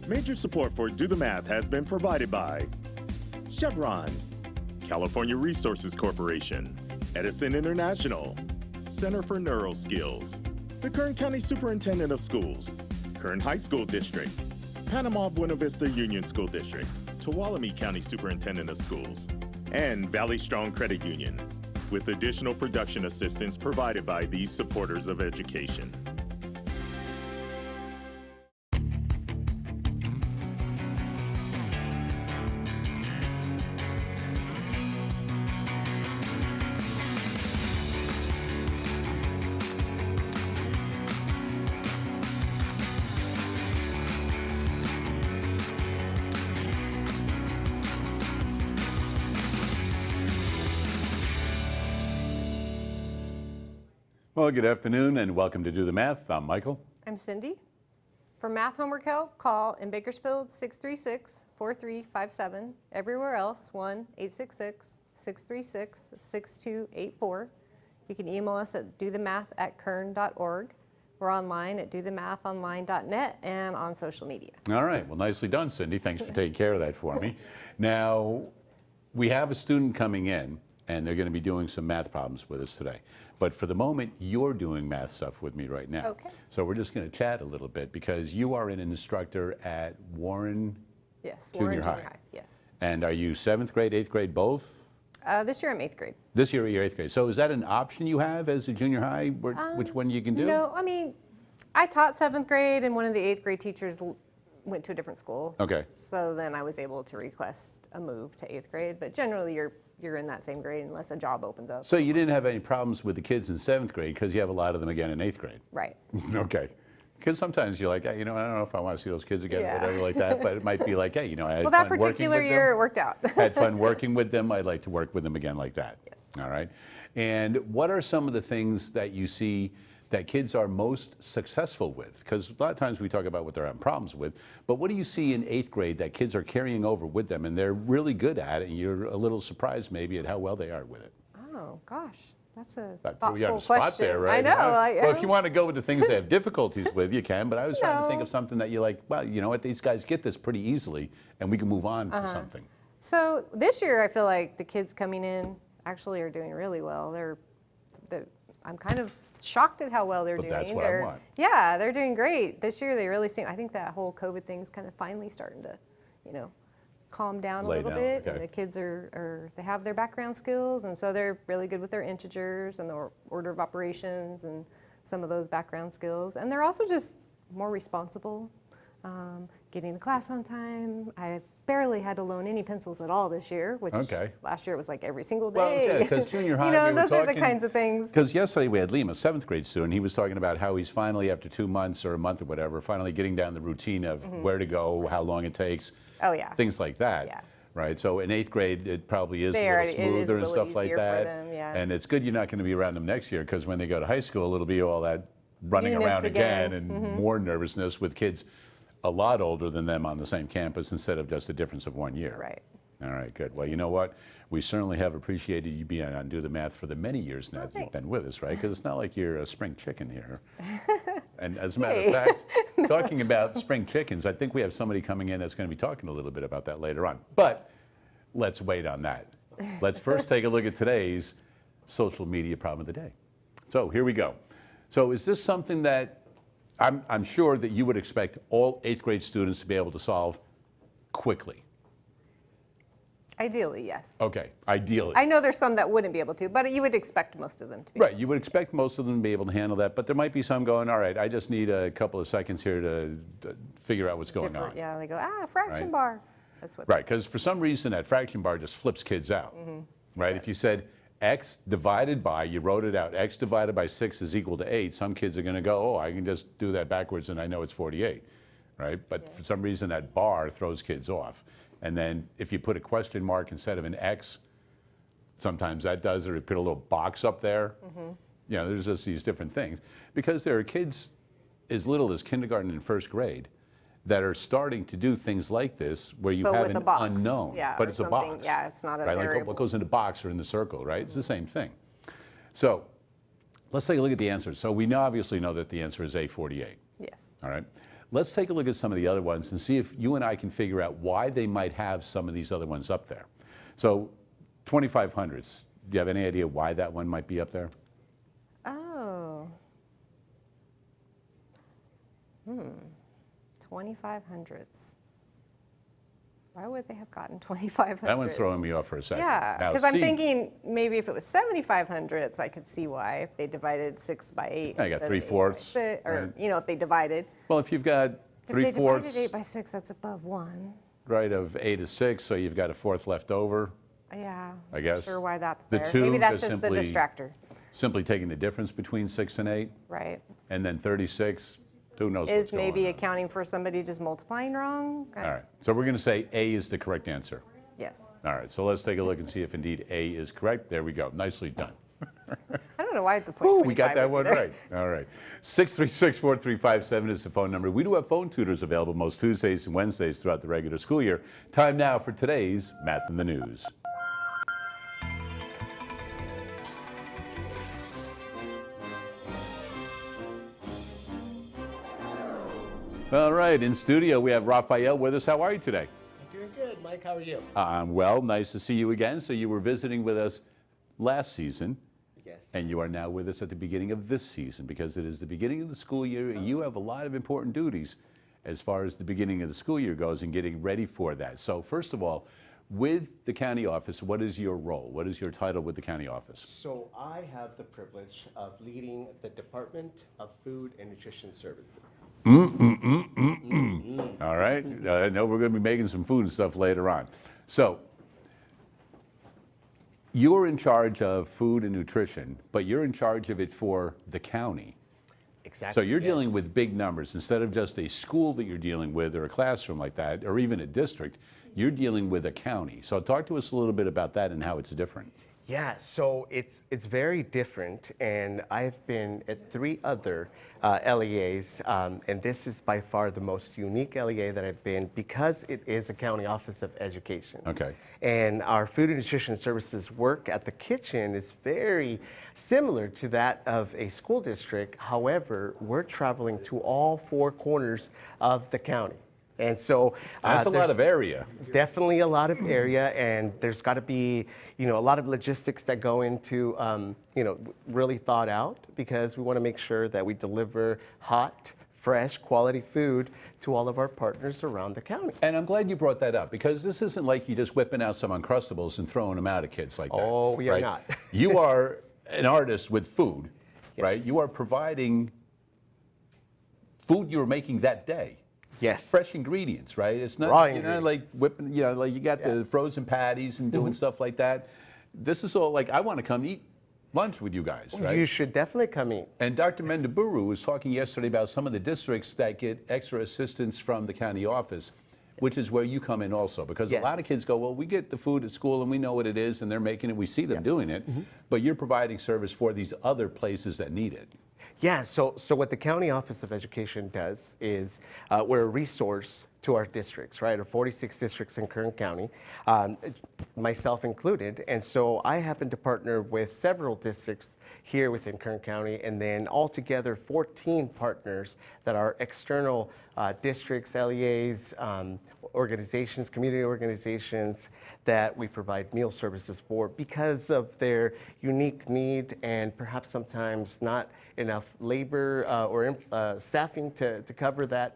Major support for Do the Math has been provided by Chevron, California Resources Corporation, Edison International, Center for Neural Skills, the Kern County Superintendent of Schools, Kern High School District, Panama Buena Vista Union School District, Tuolumne County Superintendent of Schools, and Valley Strong Credit Union, with additional production assistance provided by these supporters of education. Well, good afternoon and welcome to Do the Math. I'm Michael. I'm Cindy. For math homework help, call in Bakersfield 636-4357. Everywhere else, 1-866-636-6284. You can email us at dothemath@kern.org. We're online at dothemathonline.net and on social media. All right. Well, nicely done, Cindy. Thanks for taking care of that for me. Now, we have a student coming in and they're going to be doing some math problems with us today. But for the moment, you're doing math stuff with me right now. Okay. So we're just going to chat a little bit because you are an instructor at Warren Junior High. Yes. And are you 7th grade, 8th grade, both? This year I'm 8th grade. This year you're 8th grade. So is that an option you have as a junior high, which one you can do? No, I mean, I taught 7th grade and one of the 8th grade teachers went to a different school. Okay. So then I was able to request a move to 8th grade, but generally you're in that same grade unless a job opens up. So you didn't have any problems with the kids in 7th grade because you have a lot of them again in 8th grade. Right. Okay. Because sometimes you're like, hey, I don't know if I want to see those kids again or whatever like that, but it might be like, hey, I had well, fun that particular year it worked out. had fun working with them. I'd like to work with them again like that. Yes. All right. And what are some of the things that you see that kids are most successful with? Because a lot of times we talk about what they're having problems with, but what do you see in 8th grade that kids are carrying over with them and they're really good at it and you're a little surprised maybe at how well they are with it? Oh, gosh. That's a That thoughtful threw you on the spot question. there, right? I know. Well, if you want to go with the things they have difficulties with, you can, but I was trying to think of something that you're like, well, you know what, these guys get this pretty easily and we can move on to something. So this year I feel like the kids coming in actually are doing really well. I'm kind of shocked at how well they're doing. That's what I want. Yeah, they're doing great. This year they really seem, I think that whole COVID thing's kind of finally starting to, calm down a little bit. Okay. And the kids they have their background skills, and so they're really good with their integers and the order of operations and some of those background skills. And they're also just more responsible, getting to class on time. I barely had to loan any pencils at all this year, which last year it was like every single day. Well, yeah, because junior high, those are the kinds of things. Because yesterday we had Liam, a 7th grade student. He was talking about how he's finally, after 2 months or a month or whatever, finally getting down the routine of where to go, how long it takes, things like that. Yeah. Right, so in 8th grade, it probably is a little smoother and stuff like that. Them, yeah. And it's good you're not going to be around them next year because when they go to high school, it'll be all that running around again and more nervousness with kids a lot older than them on the same campus instead of just a difference of 1 year. Right. All right, good. Well, you know what? We certainly have appreciated you being on Do the Math for the many years now that you've been with us, right? Because it's not like you're a spring chicken here. And as a matter of fact, talking about spring chickens, I think we have somebody coming in that's going to be talking a little bit about that later on. But let's wait on that. Let's first take a look at today's social media problem of the day. So here we go. So is this something that I'm sure that you would expect all 8th grade students to be able to solve quickly? Ideally, yes. Okay, ideally. I know there's some that wouldn't be able to, but you would expect most of them to be Right, you would expect most of them to be able to handle that, but there might be some going, all right, I just need a couple of seconds here to figure out what's going on. Yeah, they go, fraction bar. That's what. Right, because for some reason that fraction bar just flips kids out, right? If you said x divided by, you wrote it out, x divided by 6 is equal to 8, some kids are going to go, oh, I can just do that backwards and I know it's 48, right? But for some reason that bar throws kids off. And then if you put a question mark instead of an X, sometimes that does, or you put a little box up there. There's just these different things. Because there are kids as little as kindergarten and 1st grade that are starting to do things like this where you have an unknown, but it's a box. Yeah, it's not a variable. Like what goes in the box or in the circle, right? It's the same thing. So let's take a look at the answers. So we obviously know that the answer is A48. Yes. All right. Let's take a look at some of the other ones and see if you and I can figure out why they might have some of these other ones up there. So 2500s, do you have any idea why that one might be up there? Oh. 2500s. Why would they have gotten 2500s? That one's throwing me off for a second. Yeah, Now, because I'm C, thinking maybe if it was 7500s, I could see why. If they divided 6 by 8. Yeah, you got instead of 8 by 3/4, 6, or, right. you know, if they divided. Well, if you've got If they 3/4, divided 8 by 6, that's above 1. right, of 8 is 6, so you've got a fourth left over. Yeah. I guess. Not sure why that's The there. 2 Maybe that's is just the simply- distractor. Simply taking the difference between 6 and 8, Right. and then 36, who knows what's Is going maybe on. accounting for somebody just multiplying wrong? All right, so we're going to say A is the correct answer. Yes. All right, so let's take a look and see if indeed A is correct. There we go. Nicely done. I don't know why the point Ooh, we got 25 that would one be there. right. All right. 636-4357 is the phone number. We do have phone tutors available most Tuesdays and Wednesdays throughout the regular school year. Time now for today's Math in the News. All right, in studio we have Rafael with us. How are you today? I'm doing good, Mike. How are you? I'm well. Nice to see you again. So you were visiting with us last season. Yes. And you are now with us at the beginning of this season because it is the beginning of the school year and you have a lot of important duties as far as the beginning of the school year goes and getting ready for that. So first of all, with the county office, what is your role? What is your title with the county office? So I have the privilege of leading the Department of Food and Nutrition Services. All right. I know we're going to be making some food and stuff later on. So you're in charge of food and nutrition, but you're in charge of it for the county. Exactly. So you're yes. dealing with big numbers. Instead of just a school that you're dealing with or a classroom like that, or even a district, you're dealing with a county. So talk to us a little bit about that and how it's different. Yeah, so it's very different, and I've been at 3 other LEAs, and this is by far the most unique LEA that I've been because it is a county office of education. Okay. And our food and nutrition services work at the kitchen is very similar to that of a school district. However, we're traveling to all 4 corners of the county. And so That's a lot of area. Definitely a lot of area, and there's got to be, a lot of logistics that go into, really thought out because we want to make sure that we deliver hot, fresh, quality food to all of our partners around the county. And I'm glad you brought that up because this isn't like you just whipping out some Uncrustables and throwing them out at kids like that. Oh, we are right? not. You are an artist with food, Yes. right? You are providing food you're making that day. Yes. Fresh ingredients, right? It's not, Raw you're not like ingredients. whipping, like you got the frozen patties and doing stuff like that. This is all like, I want to come eat lunch with you guys, right? You should definitely come eat. And Dr. Mendaburu was talking yesterday about some of the districts that get extra assistance from the county office, which is where you come in also. Because Yes. a lot of kids go, well, we get the food at school and we know what it is and they're making it, we see them doing it, but you're providing service for these other places that need it. Yeah, so what the County Office of Education does is we're a resource to our districts, right? Our 46 districts in Kern County, myself included. And so I happen to partner with several districts here within Kern County, and then altogether 14 partners that are external districts, LEAs, organizations, community organizations that we provide meal services for because of their unique need and perhaps sometimes not enough labor or staffing to cover that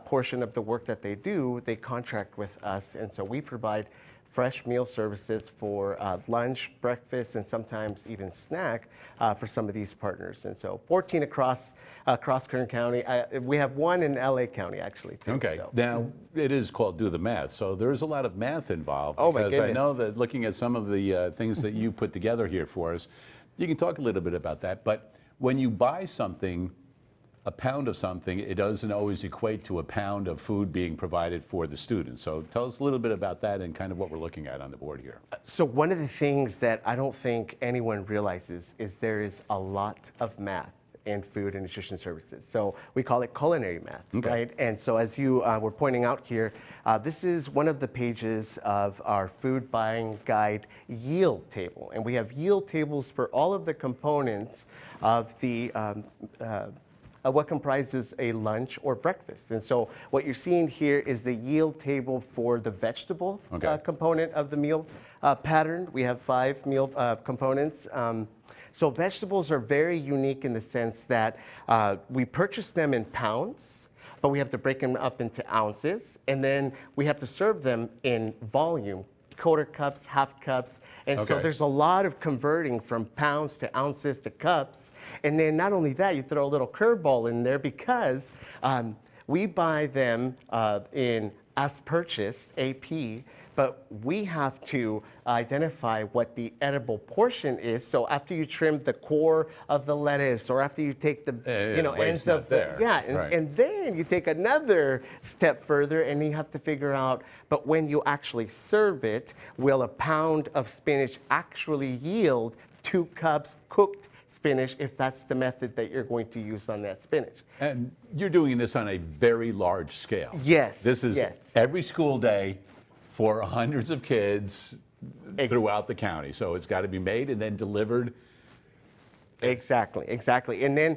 portion of the work that they do. They contract with us, and so we provide fresh meal services for lunch, breakfast, and sometimes even snack for some of these partners. And so 14 across Kern County. We have 1 in LA County, actually, too. Okay, So. now it is called Do the Math, so there's a lot of math involved. Oh, my because I goodness. know that looking at some of the things that you put together here for us, you can talk a little bit about that. But when you buy something, a pound of something, it doesn't always equate to a pound of food being provided for the students. So tell us a little bit about that and kind of what we're looking at on the board here. So one of the things that I don't think anyone realizes is there is a lot of math in food and nutrition services. So we call it culinary math, Okay. right? And so as you were pointing out here, this is one of the pages of our food buying guide yield table. And we have yield tables for all of the components of the what comprises a lunch or breakfast. And so what you're seeing here is the yield table for the vegetable component of the meal pattern. We have 5 meal components. So vegetables are very unique in the sense that we purchase them in pounds, but we have to break them up into ounces, and then we have to serve them in volume, quarter cups, half cups, and so there's a lot of converting from pounds to ounces to cups. And then not only that, you throw a little curveball in there because we buy them in as purchased, AP, but we have to identify what the edible portion is. So after you trim the core of the lettuce, or after you take the ends of the and then you take another step further, and you have to figure out, but when you actually serve it, will a pound of spinach actually yield 2 cups cooked spinach, if that's the method that you're going to use on that spinach? And you're doing this on a very large scale. Yes. This is every school day for hundreds of kids throughout the county. So it's got to be made and then delivered. Exactly. And then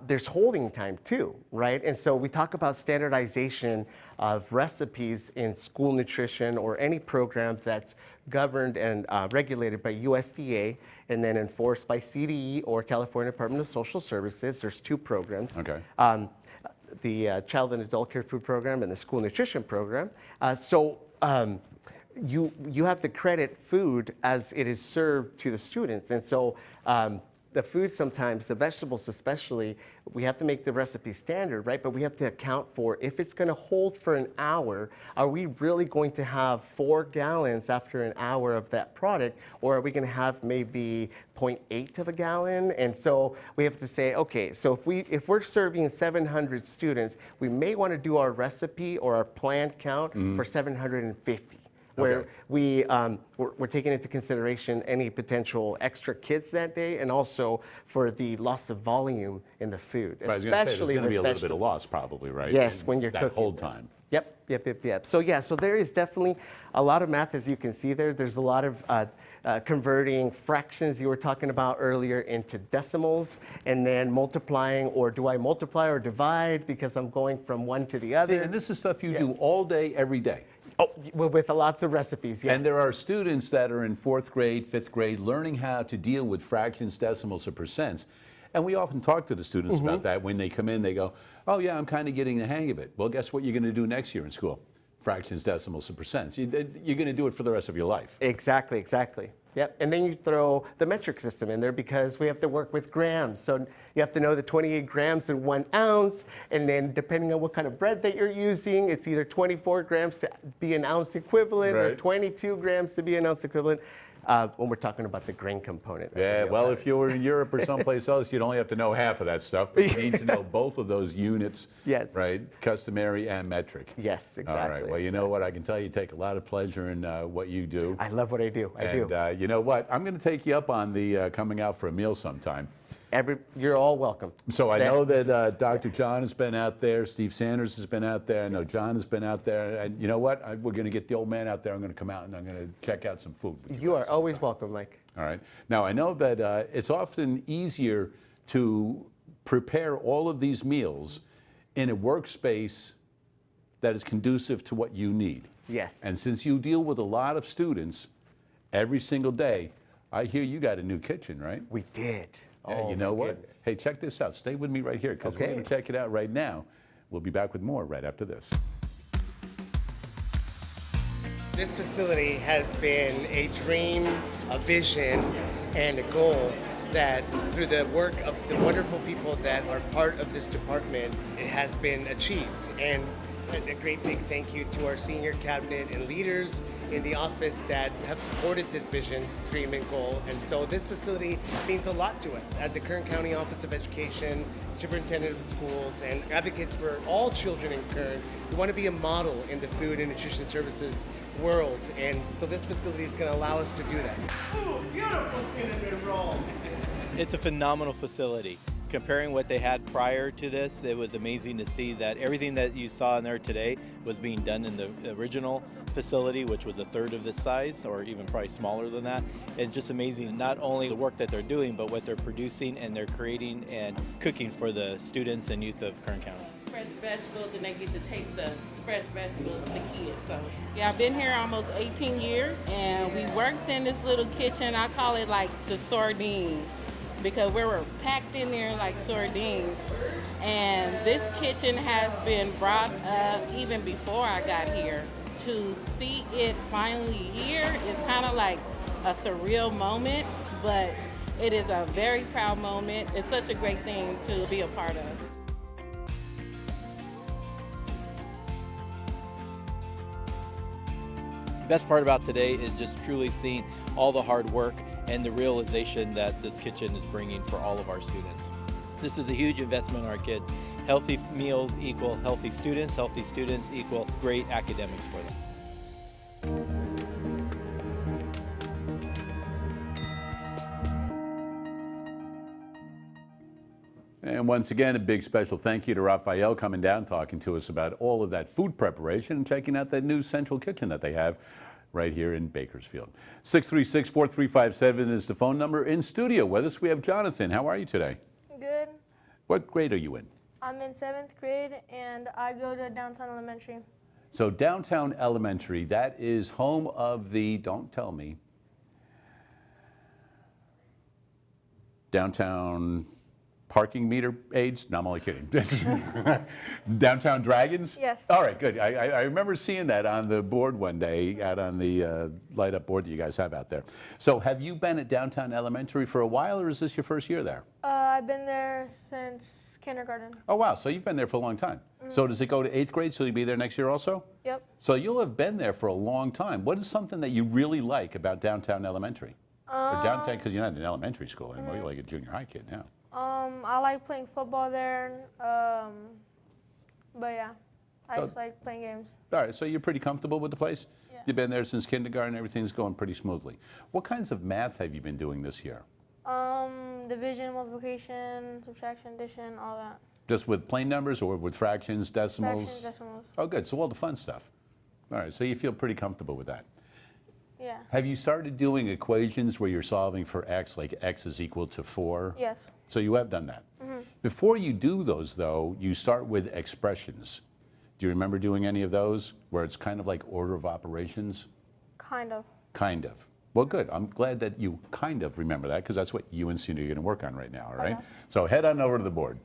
there's holding time too, right? And so we talk about standardization of recipes in school nutrition or any program that's governed and regulated by USDA and then enforced by CDE or California Department of Social Services. There's 2 programs. The Child and Adult Care Food Program and the School Nutrition Program. You have to credit food as it is served to the students. And so the food sometimes, the vegetables especially, we have to make the recipe standard, right? But we have to account for, if it's going to hold for an hour, are we really going to have 4 gallons after an hour of that product? Or are we going to have maybe 0.8 of a gallon? And so we have to say, okay, so if we're serving 700 students, we may want to do our recipe or our planned count for 750. Where we're taking into consideration any potential extra kids that day, and also for the loss of volume in the food. Right, especially there's going to be a little bit of loss, probably, right? Yes, when you're cooking. That hold time. Yep. So there is definitely a lot of math, as you can see there. There's a lot of converting fractions you were talking about earlier into decimals, and then multiplying, or do I multiply or divide because I'm going from one to the other? See, and this is stuff you do all day, every day. Oh, with lots of recipes, yes. And there are students that are in 4th grade, 5th grade, learning how to deal with fractions, decimals, or percents. And we often talk to the students about that. When they come in, they go, oh yeah, I'm kind of getting the hang of it. Well, guess what you're going to do next year in school? Fractions, decimals, and percents. You're going to do it for the rest of your life. Exactly. Yep, and then you throw the metric system in there because we have to work with grams. So you have to know the 28 grams in 1 ounce, and then depending on what kind of bread that you're using, it's either 24 grams to be an ounce equivalent or 22 grams to be an ounce equivalent. When we're talking about the grain component. Yeah, well, if you were in Europe or someplace else, you'd only have to know half of that stuff, but you need to know both of those units, right? Customary and metric. Yes, exactly. All right, well, you know what, I can tell you take a lot of pleasure in what you do. I love what I do, And you know what, I'm going to take you up on the coming out for a meal sometime. You're all welcome. So I know that Dr. John has been out there, Steve Sanders has been out there, I know John has been out there, and you know what? We're going to get the old man out there. I'm going to come out and I'm going to check out some food. You are always welcome, Mike. All right. Now, I know that it's often easier to prepare all of these meals in a workspace that is conducive to what you need. Yes. And since you deal with a lot of students every single day, I hear you got a new kitchen, right? We did. Yeah, you know what? Hey, check this out. Stay with me right here because we're going to check it out right now. We'll be back with more right after this. This facility has been a dream, a vision, and a goal that through the work of the wonderful people that are part of this department, it has been achieved. And a great big thank you to our senior cabinet and leaders in the office that have supported this vision, dream, and goal. And so this facility means a lot to us as a Kern County Office of Education, superintendent of the schools, and advocates for all children in Kern. We want to be a model in the food and nutrition services world. And so this facility is going to allow us to do that. Ooh, beautiful cinnamon roll. It's a phenomenal facility. Comparing what they had prior to this, it was amazing to see that everything that you saw in there today was being done in the original facility, which was a third of this size, or even probably smaller than that. And just amazing, not only the work that they're doing, but what they're producing and they're creating and cooking for the students and youth of Kern County. Fresh vegetables, and they get to taste the fresh vegetables, the kids. So yeah, I've been here almost 18 years, and we worked in this little kitchen. I call it like the sardine, because we were packed in there like sardines. And this kitchen has been brought up even before I got here. To see it finally here is kind of like a surreal moment, but it is a very proud moment. It's such a great thing to be a part of. The best part about today is just truly seeing all the hard work and the realization that this kitchen is bringing for all of our students. This is a huge investment in our kids. Healthy meals equal healthy students equal great academics for them. And once again, a big special thank you to Rafael coming down, talking to us about all of that food preparation and checking out that new central kitchen that they have right here in Bakersfield. 636-4357 is the phone number. In studio with us, we have Jonathan. How are you today? Good. What grade are you in? I'm in 7th grade and I go to Downtown Elementary. So Downtown Elementary, that is home of the, don't tell me, Downtown parking meter aids? No, I'm only kidding. Downtown Dragons? Yes. All right, good. I remember seeing that on the board one day, out on the light up board that you guys have out there. So have you been at Downtown Elementary for a while, or is this your first year there? I've been there since kindergarten. Oh, wow. So you've been there for a long time. So does it go to 8th grade, so you'll be there next year also? Yep. So you'll have been there for a long time. What is something that you really like about Downtown Elementary? Or downtown, because you're not in elementary school anymore, you're like a junior high kid now. I like playing football there, but yeah, I So- just like playing games. All right, so you're pretty comfortable with the place? Yeah. You've been there since kindergarten, everything's going pretty smoothly. What kinds of math have you been doing this year? Division, multiplication, subtraction, addition, all that. Just with plain numbers or with fractions, decimals? Fractions, decimals. Oh, good, so all the fun stuff. All right, so you feel pretty comfortable with that. Yeah. Have you started doing equations where you're solving for x, like x is equal to 4? Yes. So you have done that. Before you do those, though, you start with expressions. Do you remember doing any of those where it's kind of like order of operations? Kind of. Kind of. Well, good. I'm glad that you kind of remember that, because that's what you and Cindy are going to work on right now, all right? Okay. So head on over to the board.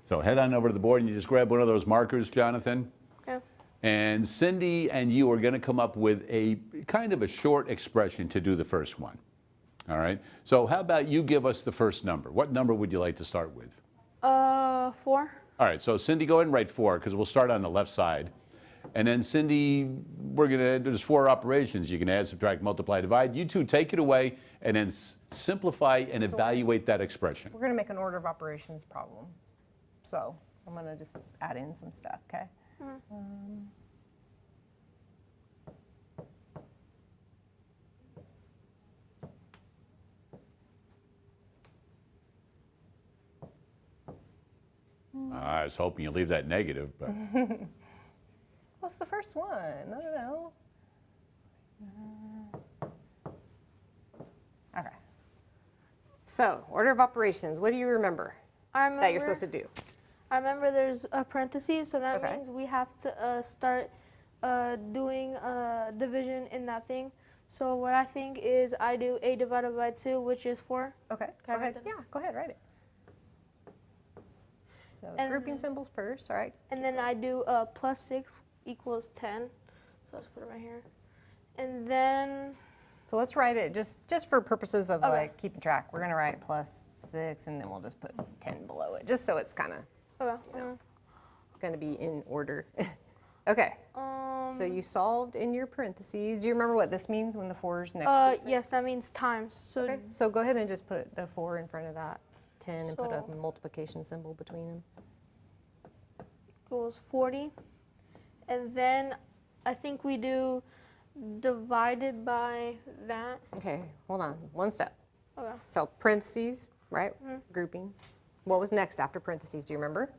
So head on over to the board and you just grab one of those markers, Jonathan. Okay. And Cindy and you are going to come up with a kind of a short expression to do the first one. All right? So how about you give us the first number? What number would you like to start with? 4. All right, so Cindy, go ahead and write 4, because we'll start on the left side. And then Cindy, there's 4 operations. You can add, subtract, multiply, divide. You two take it away and then simplify and evaluate that expression. We're going to make an order of operations problem. So I'm going to just add in some stuff, okay? I was hoping you'd leave that negative, but What's the first one? I don't know. Okay. So, order of operations. What do you remember I remember. that you're supposed to do? I remember there's a parentheses, so that Okay. means we have to start doing division in that thing. So what I think is I do 8 divided by 2, which is 4. Okay. Can Go I write ahead. that? Yeah, go ahead, write it. So, And- grouping symbols first, all right? And then I do plus 6 equals 10. So let's put it right here. And then, So let's write it just for purposes of Okay. like keeping track. We're going to write plus 6 and then we'll just put 10 below it, just so it's kind of okay. going to be in order. Okay. So you solved in your parentheses. Do you remember what this means when the 4 is next to it? Yes, that means times. So Okay. So go ahead and just put the 4 in front of that 10 and put a So- multiplication symbol between them. equals 40. And then I think we do divided by that. Okay, hold on, one step. Okay. So parentheses, right? Grouping. What was next after parentheses? Do you remember?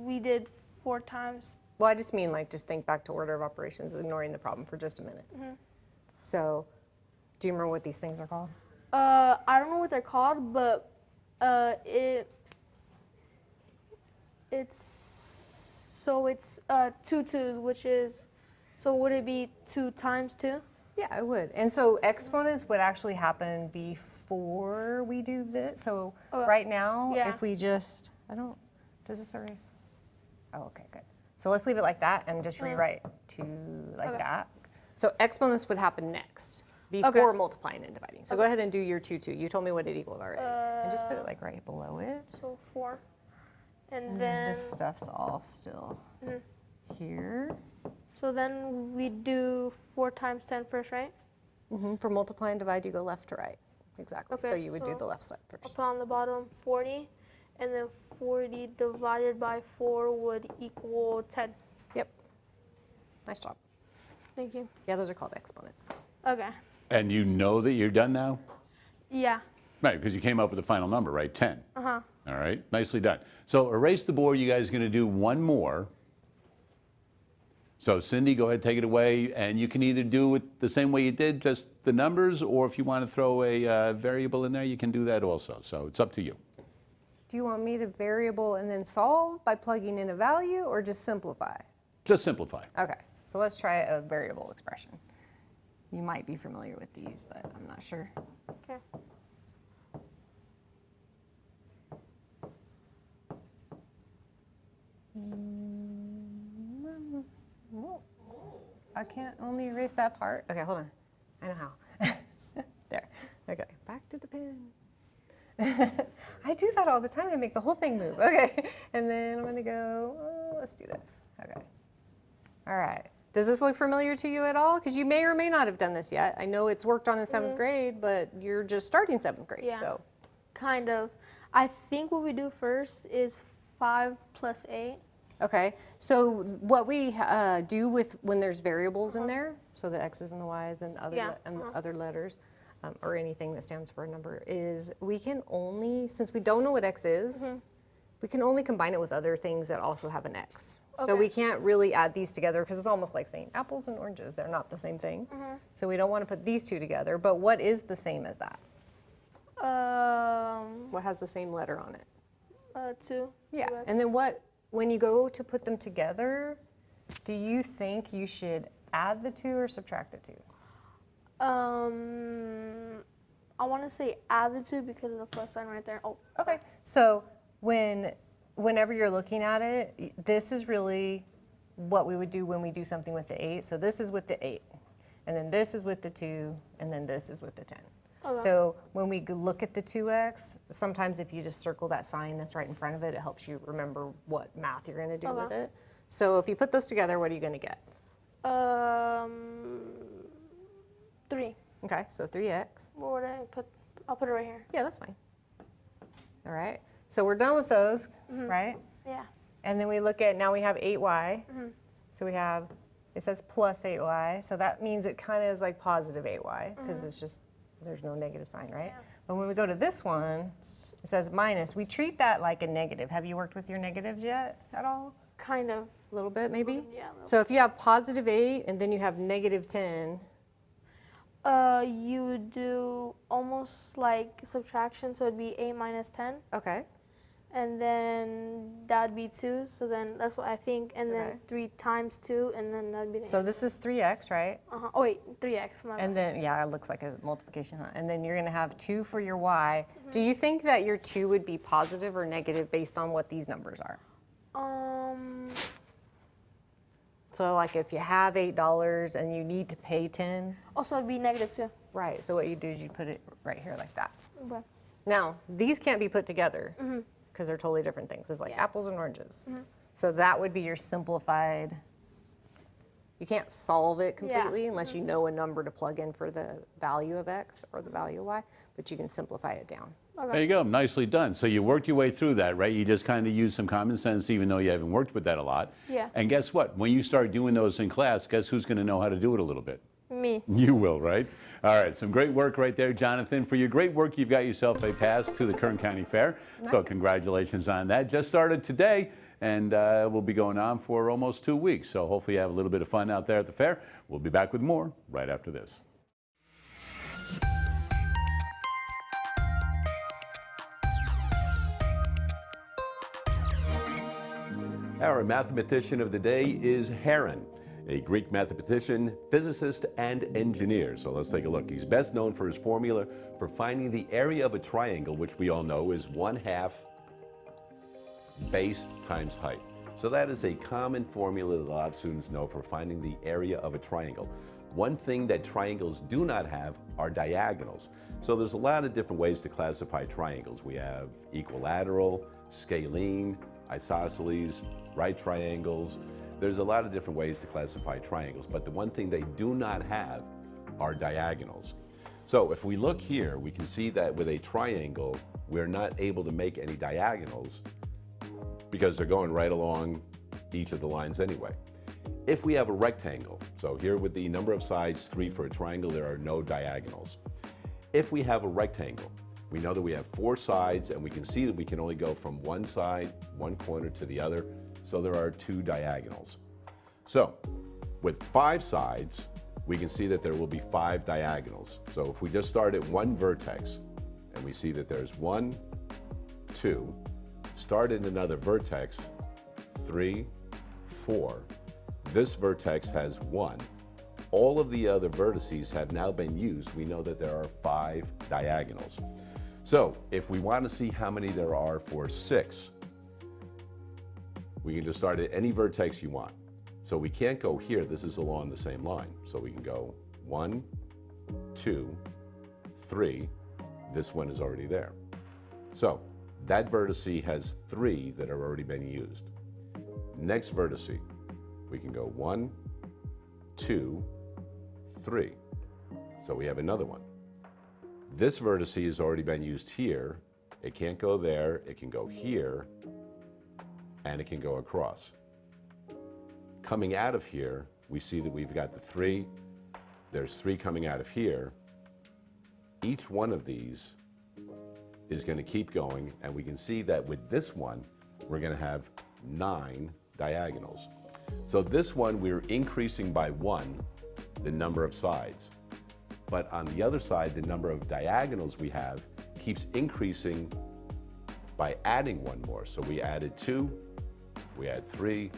We did 4 times. Well, I just mean like just think back to order of operations, ignoring the problem for just a minute. So, do you remember what these things are called? I don't know what they're called, but it's 2 2s, which is, so would it be 2 times 2? Yeah, it would. And so exponents would actually happen before we do this. So right now, Yeah. if we just, does this erase? Oh, okay, good. So let's leave it like that and just rewrite to like that. So exponents would happen next before multiplying and dividing. So go ahead and do your 2 2. You told me what it equaled already. And just put it like right below it. So 4. And then, This stuff's all still here. so then we do 4 times 10 first, right? For multiply and divide, you go left to right. Exactly. Okay, so you would do so the left side I'll first. put on the bottom 40, and then 40 divided by 4 would equal 10. Yep. Nice job. Thank you. Yeah, those are called exponents. Okay. And you know that you're done now? Yeah. Right, because you came up with the final number, right? 10. Uh-huh. All right, nicely done. So erase the board. You guys are going to do one more. So Cindy, go ahead, take it away. And you can either do it the same way you did, just the numbers, or if you want to throw a variable in there, you can do that also. So it's up to you. Do you want me to variable and then solve by plugging in a value or just simplify? Just simplify. Okay, so let's try a variable expression. You might be familiar with these, but I'm not sure. Okay. Whoa. I can't only erase that part. Okay, hold on. I know how. There. Okay, back to the pen. I do that all the time. I make the whole thing move. Okay, and then I'm gonna go, let's do this. Okay. All right. Does this look familiar to you at all? Because you may or may not have done this yet. I know it's worked on in 7th grade, but you're just starting 7th grade. Yeah. So Kind of. I think what we do first is 5 plus 8. okay, so what we do with when there's variables in there, so the x's and the y's and other Yeah, other letters, or anything that stands for a number, is we can only, since we don't know what x is, we can only combine it with other things that also have an x. So we can't really add these together because it's almost like saying apples and oranges. They're not the same thing. So we don't want to put these two together. But what is the same as that? What has the same letter on it? 2. Yeah, and then when you go to put them together, do you think you should add the 2 or subtract the 2? I want to say add the 2 because of the plus sign right there. Oh. Okay, so whenever you're looking at it, this is really what we would do when we do something with the 8. So this is with the 8, and then this is with the 2, and then this is with the 10. Okay. So when we look at the 2x, sometimes if you just circle that sign that's right in front of it, it helps you remember what math you're going to do with it. So if you put those together, what are you going to get? 3. Okay, so 3x. What would I put? I'll put it right here. Yeah, that's fine. All right, so we're done with those, right? Yeah. And then we look at, now we have 8y. So we have, it says plus 8y, so that means it kind of is like positive 8y, because it's just, there's no negative sign, right? Yeah. But when we go to this one, it says minus. We treat that like a negative. Have you worked with your negatives yet at all? Kind of. A little bit, maybe? Yeah. a little So if you have positive 8 and then you have negative 10, You would do almost like subtraction, so it'd be 8 minus 10, okay. and then that'd be 2. So then that's what I think, and Okay. then 3 times 2, and then that'd be the So this is 3x, right? Oh wait, 3x. My And bad. then, yeah, it looks like a multiplication, huh? And then you're gonna have 2 for your y. Do you think that your 2 would be positive or negative based on what these numbers are? So like if you have $8 and you need to pay 10, Also, it'd be negative 2. right, so what you do is you put it right here like that. Okay. Now, these can't be put together because they're totally different things. It's like apples and oranges. So that would be your simplified. You can't solve it completely unless you know a number to plug in for the value of x or the value of y, but you can simplify it down. There you go, nicely done. So you worked your way through that, right? You just kind of used some common sense, even though you haven't worked with that a lot. Yeah. And guess what? When you start doing those in class, guess who's going to know how to do it a little bit? Me. You will, right? All right, some great work right there, Jonathan. For your great work, you've got yourself a pass to the Kern County Fair. So Nice. congratulations on that. Just started today, and we'll be going on for almost 2 weeks. So hopefully you have a little bit of fun out there at the fair. We'll be back with more right after this. Our mathematician of the day is Heron, a Greek mathematician, physicist, and engineer. So let's take a look. He's best known for his formula for finding the area of a triangle, which we all know is 1/2 base times height. So that is a common formula that a lot of students know for finding the area of a triangle. One thing that triangles do not have are diagonals. So there's a lot of different ways to classify triangles. We have equilateral, scalene, isosceles, right triangles. There's a lot of different ways to classify triangles, but the one thing they do not have are diagonals. So if we look here, we can see that with a triangle, we're not able to make any diagonals because they're going right along each of the lines anyway. If we have a rectangle, so here with the number of sides, 3 for a triangle, there are no diagonals. If we have a rectangle, we know that we have 4 sides, and we can see that we can only go from one side, one corner to the other, so there are 2 diagonals. So with 5 sides, we can see that there will be 5 diagonals. So if we just start at one vertex, and we see that there's 1, 2, start at another vertex, 3, 4, this vertex has 1. All of the other vertices have now been used. We know that there are 5 diagonals. So if we want to see how many there are for 6, we can just start at any vertex you want. So we can't go here, this is along the same line. So we can go 1, 2, 3, this one is already there. So that vertice has 3 that have already been used. Next vertice, we can go 1, 2, 3. So we have another one. This vertice has already been used here. It can't go there, it can go here, and it can go across. Coming out of here, we see that we've got the 3. There's 3 coming out of here. Each one of these is going to keep going, and we can see that with this one, we're going to have 9 diagonals. So this one, we're increasing by 1 the number of sides. But on the other side, the number of diagonals we have keeps increasing by adding 1 more. So we added 2, we add 3,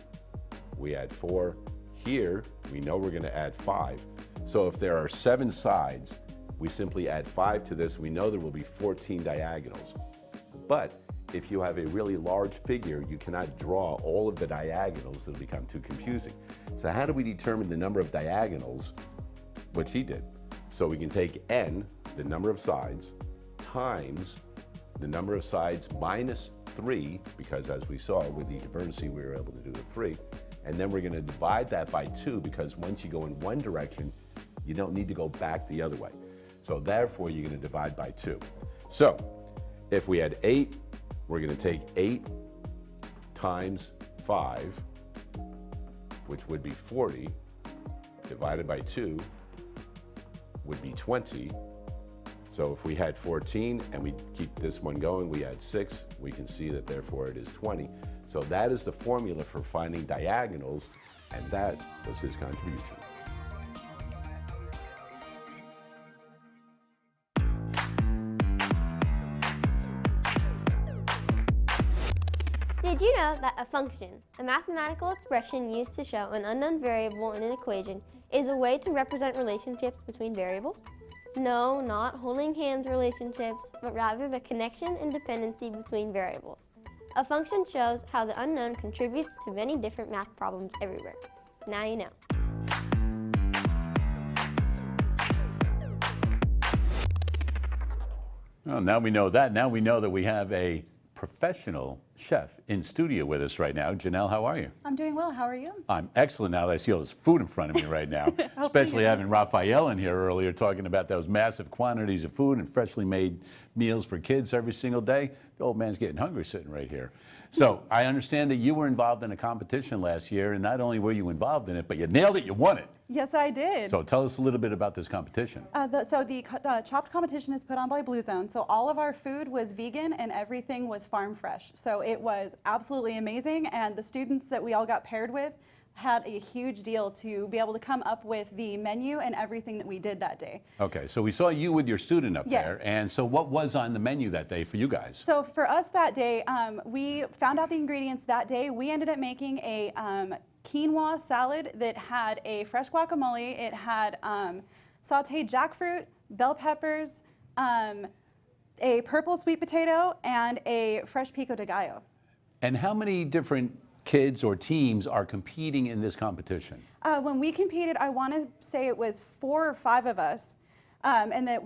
we add 4. Here, we know we're going to add 5. So if there are 7 sides, we simply add 5 to this. We know there will be 14 diagonals. But if you have a really large figure, you cannot draw all of the diagonals. It'll become too confusing. So how do we determine the number of diagonals? What she did. So we can take n, the number of sides, times the number of sides minus 3, because as we saw with each vertice, we were able to do the 3. And then we're going to divide that by 2, because once you go in one direction, you don't need to go back the other way. So therefore, you're going to divide by 2. So if we had 8, we're going to take 8 times 5, which would be 40, divided by 2 would be 20. So if we had 14 and we keep this one going, we add 6, we can see that therefore it is 20. So that is the formula for finding diagonals, and that was his contribution. Did you know that a function, a mathematical expression used to show an unknown variable in an equation, is a way to represent relationships between variables? No, not holding hands relationships, but rather the connection and dependency between variables. A function shows how the unknown contributes to many different math problems everywhere. Now you know. Well, now we know that. Now we know that we have a professional chef in studio with us right now. Jeanelle, how are you? I'm doing well. How are you? I'm excellent now that I see all this food in front of me right now. Especially having Rafael in here earlier talking about those massive quantities of food and freshly made meals for kids every single day. The old man's getting hungry sitting right here. So I understand that you were involved in a competition last year, and not only were you involved in it, but you nailed it, you won it. Yes, I did. So tell us a little bit about this competition. The chopped competition is put on by Blue Zone. So all of our food was vegan and everything was farm fresh. So it was absolutely amazing, and the students that we all got paired with had a huge deal to be able to come up with the menu and everything that we did that day. Okay, so we saw you with your student up Yes. there, and so what was on the menu that day for you guys? So for us that day, we found out the ingredients that day. We ended up making a quinoa salad that had a fresh guacamole. It had sauteed jackfruit, bell peppers, a purple sweet potato, and a fresh pico de gallo. And how many different kids or teams are competing in this competition? When we competed, I want to say it was 4 or 5 of us, and that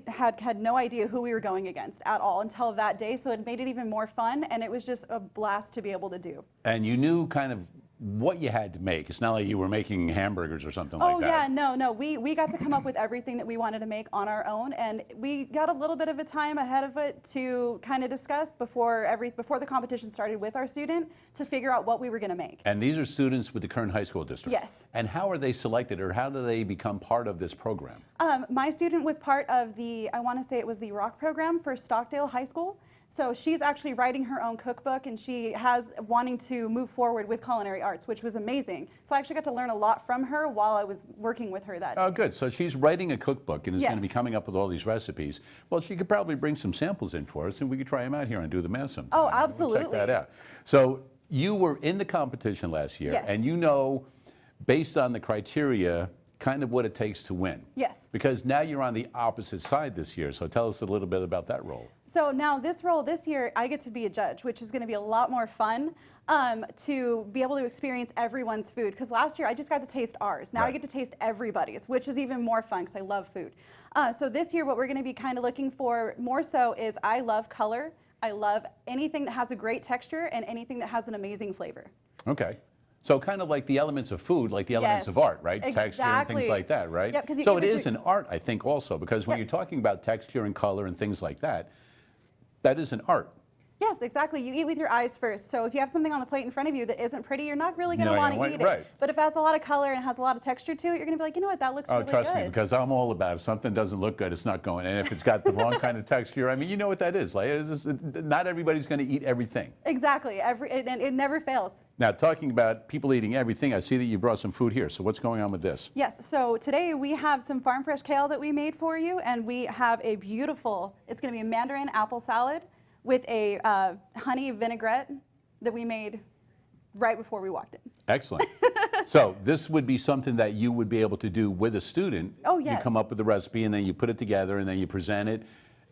had no idea who we were going against at all until that day. So it made it even more fun, and it was just a blast to be able to do. And you knew kind of what you had to make. It's not like you were making hamburgers or something like that. Oh yeah, no. We got to come up with everything that we wanted to make on our own, and we got a little bit of a time ahead of it to kind of discuss before the competition started with our student to figure out what we were going to make. And these are students with the Kern High School District? Yes. And how are they selected, or how do they become part of this program? My student was part of I want to say it was the Rock program for Stockdale High School. So she's actually writing her own cookbook, and she has wanting to move forward with culinary arts, which was amazing. So I actually got to learn a lot from her while I was working with her that day. Oh, good. So she's writing a cookbook and is going to be Yes. coming up with all these recipes. Well, she could probably bring some samples in for us, and we could try them out here and do the math sometime. Oh, We'll absolutely. check that out. So you were in the competition last year, Yes. and you know, based on the criteria, kind of what it takes to win. Yes. Because now you're on the opposite side this year. So tell us a little bit about that role. So now this role this year, I get to be a judge, which is going to be a lot more fun to be able to experience everyone's food. Because last year I just got to taste ours. Now I Right. get to taste everybody's, which is even more fun because I love food. So this year what we're going to be kind of looking for more so is I love color. I love anything that has a great texture and anything that has an amazing flavor. Okay. So kind of like the elements of food, like the elements of Yes, art, right? Texture and exactly. things like that, right? Yep, 'cause you so give it it is to- an art, I think, also, because when Yep. you're talking about texture and color and things like that, that is an art. Yes, exactly. You eat with your eyes first. So if you have something on the plate in front of you that isn't pretty, you're not really going to Not want gonna to want- eat right. it. But if it has a lot of color and has a lot of texture to it, you're going to be like, you know what, that looks Oh, really trust good. me, because I'm all about if something doesn't look good, it's not going. And if it's got the wrong kind of texture, I mean, you know what that is. Like, not everybody's going to eat everything. Exactly. It never fails. Now, talking about people eating everything, I see that you brought some food here. So what's going on with this? Yes, so today we have some farm fresh kale that we made for you, and we have a beautiful, it's going to be a mandarin apple salad with a honey vinaigrette that we made right before we walked in. Excellent. So this would be something that you would be able to do with a student. Oh, You yes. come up with the recipe, and then you put it together, and then you present it,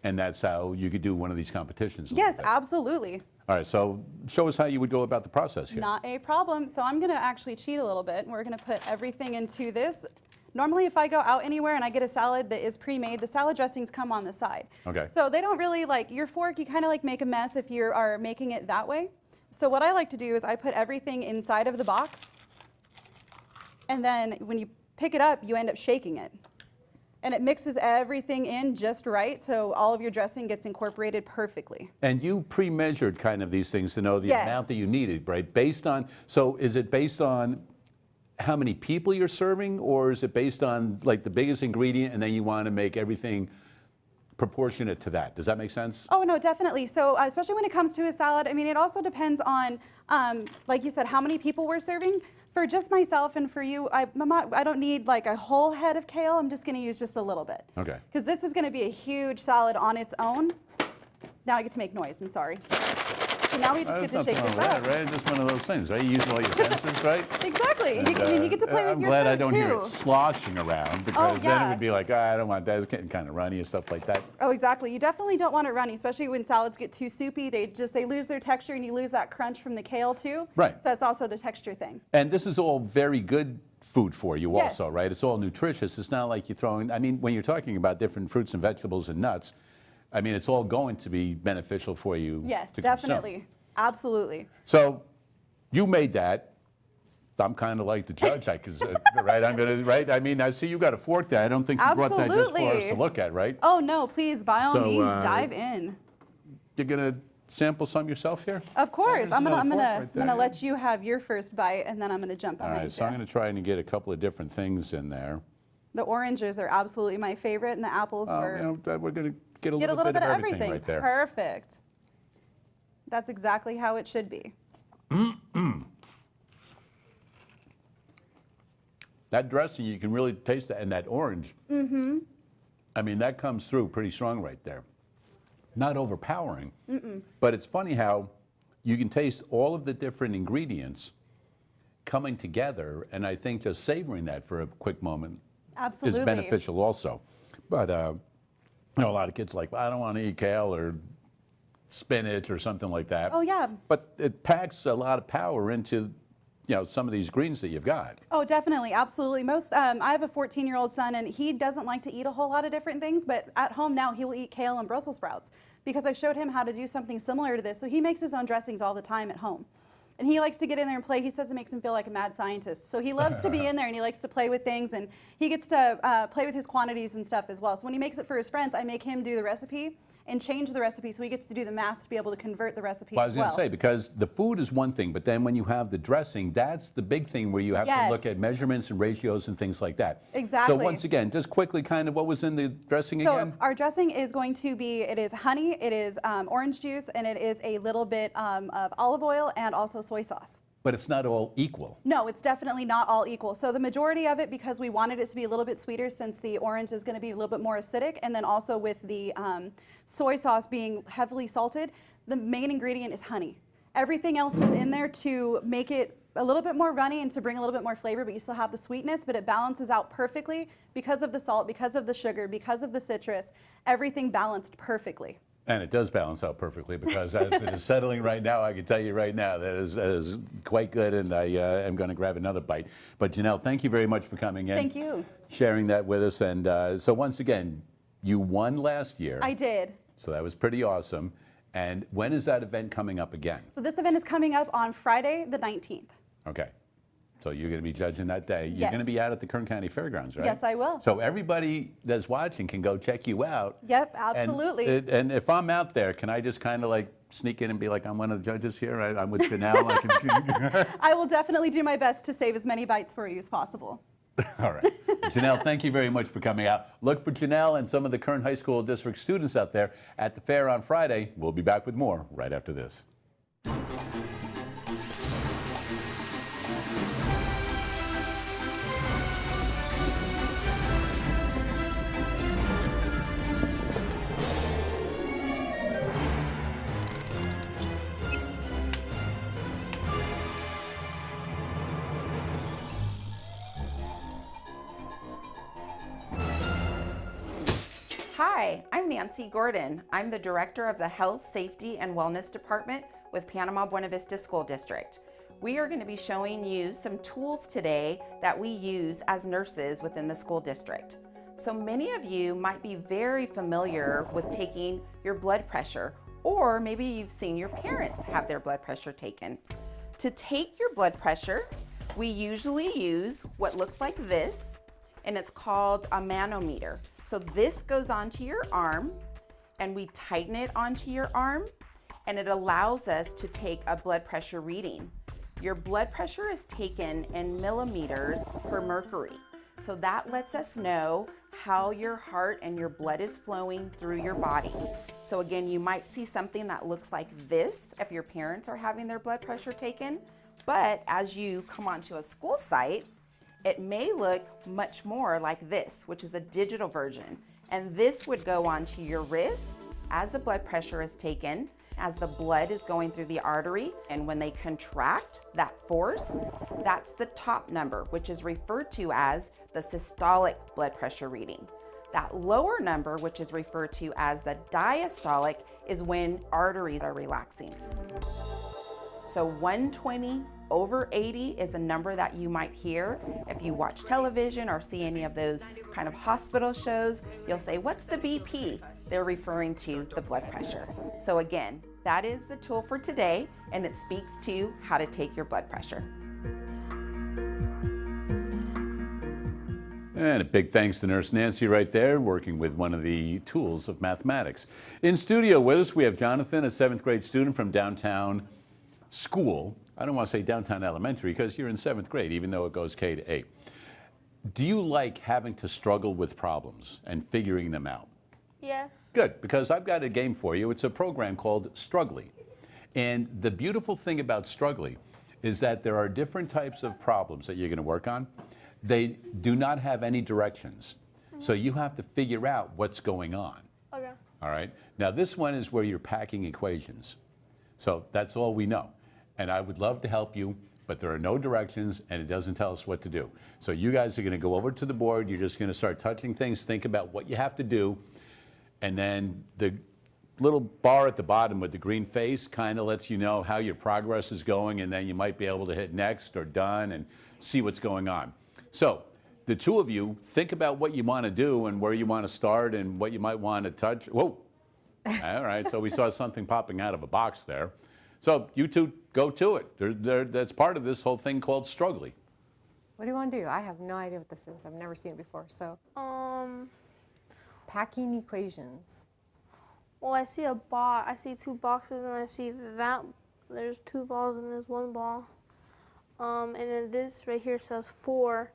and that's how you could do one of these competitions. a little Yes, bit. absolutely. All right, so show us how you would go about the process here. Not a problem. So I'm going to actually cheat a little bit. We're going to put everything into this. Normally, if I go out anywhere and I get a salad that is pre-made, the salad dressings come on the side. Okay. So they don't really like your fork. You kind of like make a mess if you are making it that way. So what I like to do is I put everything inside of the box, and then when you pick it up, you end up shaking it. And it mixes everything in just right, so all of your dressing gets incorporated perfectly. And you pre-measured kind of these things to know the Yes. amount that you needed, right? Based on, so is it based on how many people you're serving, or is it based on like the biggest ingredient and then you want to make everything proportionate to that? Does that make sense? Oh, no, definitely. So especially when it comes to a salad, I mean, it also depends on, like you said, how many people we're serving. For just myself and for you, I don't need like a whole head of kale. I'm just going to use just a little bit. Okay. Because this is going to be a huge salad on its own. Now I get to make noise. I'm sorry. So now we just get to There's shake nothing this wrong up. with that, right? It's just one of those things, right? You use all your senses, right? Exactly. And you get to play with I'm your glad food I don't too. hear it sloshing around, because then it yeah. would be like, I don't want that. It's getting kind of runny and stuff like that. Oh, exactly. You definitely don't want it runny, especially when salads get too soupy. They lose their texture, and you lose that crunch from the kale too. Right. So that's also the texture thing. And this is all very good food for you Yes. also, right? It's all nutritious. It's not like you're throwing, I mean, when you're talking about different fruits and vegetables and nuts, I mean, it's all going to be beneficial for you. Yes, to consume. definitely. Absolutely. So you made that. I'm kind of like the judge, right? I'm gonna, right? I mean, I see you got a fork there. I don't think you brought that just for us Absolutely. to look at, right? Oh no, please, by all So, means, dive in. You're gonna sample some yourself here? Of course. I'm another fork gonna right there. let you have your first bite, and then I'm gonna jump All behind right, so I'm you. going to try and get a couple of different things in there. The oranges are absolutely my favorite, and the apples were You know, we're going to get a get a little little bit of everything everything. right there. Perfect. That's exactly how it should be. That dressing, you can really taste that, and that orange. Mm-hmm. I mean, that comes through pretty strong right there. Not overpowering, but it's funny how you can taste all of the different ingredients coming together, and I think just savoring that for a quick moment Absolutely. is beneficial also. But you know, a lot of kids are like, well, I don't want to eat kale or spinach or something like that. Oh, yeah. But it packs a lot of power into, you know, some of these greens that you've got. Oh, definitely, absolutely. I have a 14-year-old son, and he doesn't like to eat a whole lot of different things, but at home now he will eat kale and Brussels sprouts because I showed him how to do something similar to this. So he makes his own dressings all the time at home. And he likes to get in there and play. He says it makes him feel like a mad scientist. So he loves to be in there, and he likes to play with things, and he gets to play with his quantities and stuff as well. So when he makes it for his friends, I make him do the recipe and change the recipe so he gets to do the math to be able to convert the recipe Well, I as was going well. to say, because the food is one thing, but then when you have the dressing, that's the big thing where you have to look Yes. at measurements and ratios and things like that. Exactly. So once again, just quickly, kind of what was in the dressing So again? our dressing is going to be, it is honey, it is orange juice, and it is a little bit of olive oil and also soy sauce. But it's not all equal. No, it's definitely not all equal. So the majority of it, because we wanted it to be a little bit sweeter since the orange is going to be a little bit more acidic, and then also with the soy sauce being heavily salted, the main ingredient is honey. Everything else was in there to make it a little bit more runny and to bring a little bit more flavor, but you still have the sweetness, but it balances out perfectly because of the salt, because of the sugar, because of the citrus, everything balanced perfectly. And it does balance out perfectly because as it is settling right now, I can tell you right now that is quite good, and I am going to grab another bite. But Jeanelle, thank you very much for coming in. Thank you. Sharing that with us. And so once again, you won last year. I did. So that was pretty awesome. And when is that event coming up again? So this event is coming up on Friday the 19th. Okay. So you're going to be judging that day. You're Yes. going to be out at the Kern County Fairgrounds, right? Yes, I will. So everybody that's watching can go check you out. Yep, absolutely. And if I'm out there, can I just kind of like sneak in and be like, I'm one of the judges here. I'm with Jeanelle. I will definitely do my best to save as many bites for you as possible. All right. Jeanelle, thank you very much for coming out. Look for Jeanelle and some of the Kern High School District students out there at the fair on Friday. We'll be back with more right after this. Hi, I'm Nancy Gordon. I'm the Director of the Health, Safety, and Wellness Department with Panama Buena Vista School District. We are going to be showing you some tools today that we use as nurses within the school district. So many of you might be very familiar with taking your blood pressure, or maybe you've seen your parents have their blood pressure taken. To take your blood pressure, we usually use what looks like this, and it's called a manometer. So this goes onto your arm, and we tighten it onto your arm, and it allows us to take a blood pressure reading. Your blood pressure is taken in millimeters per mercury. So that lets us know how your heart and your blood is flowing through your body. So again, you might see something that looks like this if your parents are having their blood pressure taken, but as you come onto a school site, it may look much more like this, which is a digital version. And this would go onto your wrist as the blood pressure is taken, as the blood is going through the artery. And when they contract, that force, that's the top number, which is referred to as the systolic blood pressure reading. That lower number, which is referred to as the diastolic, is when arteries are relaxing. So 120/80 is a number that you might hear if you watch television or see any of those kind of hospital shows. You'll say, what's the BP? They're referring to the blood pressure. So again, that is the tool for today, and it speaks to how to take your blood pressure. And a big thanks to Nurse Nancy right there, working with one of the tools of mathematics. In studio with us, we have Jonathan, a 7th grade student from downtown school. I don't want to say downtown elementary because you're in 7th grade, even though it goes K to 8. Do you like having to struggle with problems and figuring them out? Yes. Good, because I've got a game for you. It's a program called Struggly. And the beautiful thing about Struggly is that there are different types of problems that you're going to work on. They do not have any directions. So you have to figure out what's going on. Okay. All right? Now this one is where you're packing equations. So that's all we know. And I would love to help you, but there are no directions and it doesn't tell us what to do. So you guys are going to go over to the board. You're just going to start touching things, think about what you have to do. And then the little bar at the bottom with the green face kind of lets you know how your progress is going, and then you might be able to hit next or done and see what's going on. So the two of you think about what you want to do and where you want to start and what you might want to touch. Whoa. All right, so we saw something popping out of a box there. So you two go to it. That's part of this whole thing called Struggly. What do you want to do? I have no idea what this is. I've never seen it before. So packing equations. Well, I see a ball. I see 2 boxes, and I see that there's 2 balls and there's 1 ball. And then this right here says 4.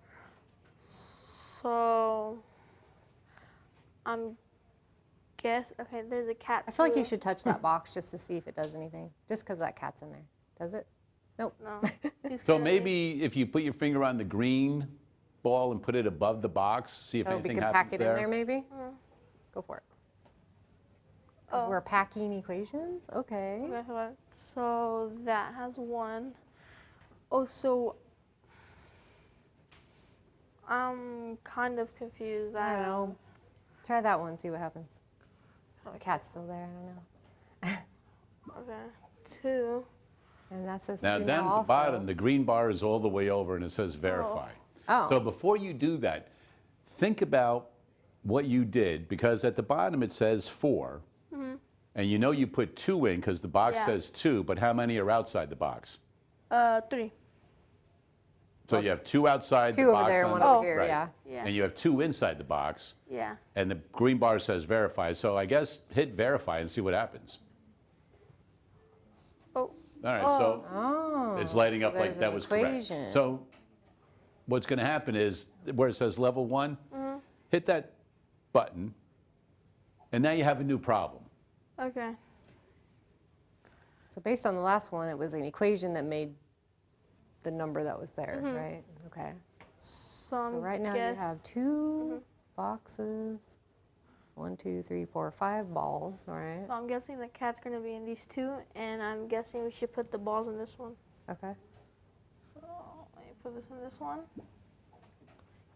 So I'm okay, there's a cat. I feel like too. you should touch that box just to see if it does anything. Just because that cat's in there. Does it? Nope. No. So maybe if you put your finger on the green ball and put it above the box, see if Oh, we anything could happens pack it there. in there maybe? Go for it. Because we're packing equations? Okay. Okay, so that has 1. Oh, so I'm kind of confused. I don't know. Try that one, see what happens. The cat's still there, I don't know. Okay, 2. And that says Now 2 down now at the also. bottom, the green bar is all the way over and it says verify. Oh. So before you do that, think about what you did, because at the bottom it says 4. And you know you put 2 in because the box Yeah. says 2, but how many are outside the box? 3. So you have 2 outside 2 the over box. there, on 1 the- over here, right. yeah. Yeah. And you have 2 inside the box, Yeah. and the green bar says verify. So I guess hit verify and see what happens. Oh. All right, so Oh. it's lighting so up like there's that an was equation. correct. So what's going to happen is where it says level 1, hit that button, and now you have a new problem. Okay. So based on the last one, it was an equation that made the number that was there, right? Okay. So, So right now you have 2 boxes, 1, 2, 3, 4, 5 balls, all right? So I'm guessing the cat's gonna be in these 2, and I'm guessing we should put the balls in this one. Okay. So let me put this in this one.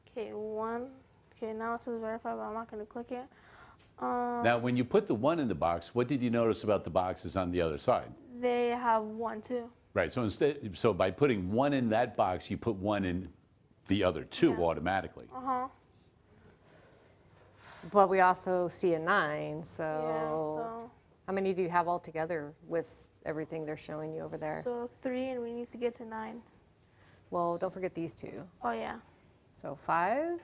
Okay, 1. Okay, now it says verify, but I'm not gonna click it. Now, when you put the 1 in the box, what did you notice about the boxes on the other side? They have 1 too. Right, so by putting 1 in that box, you put 1 in the other 2 automatically. But we also see a 9, so, Yeah. So how many do you have altogether with everything they're showing you over there? 3, and we need to get to 9. Well, don't forget these 2. Oh yeah. So 5,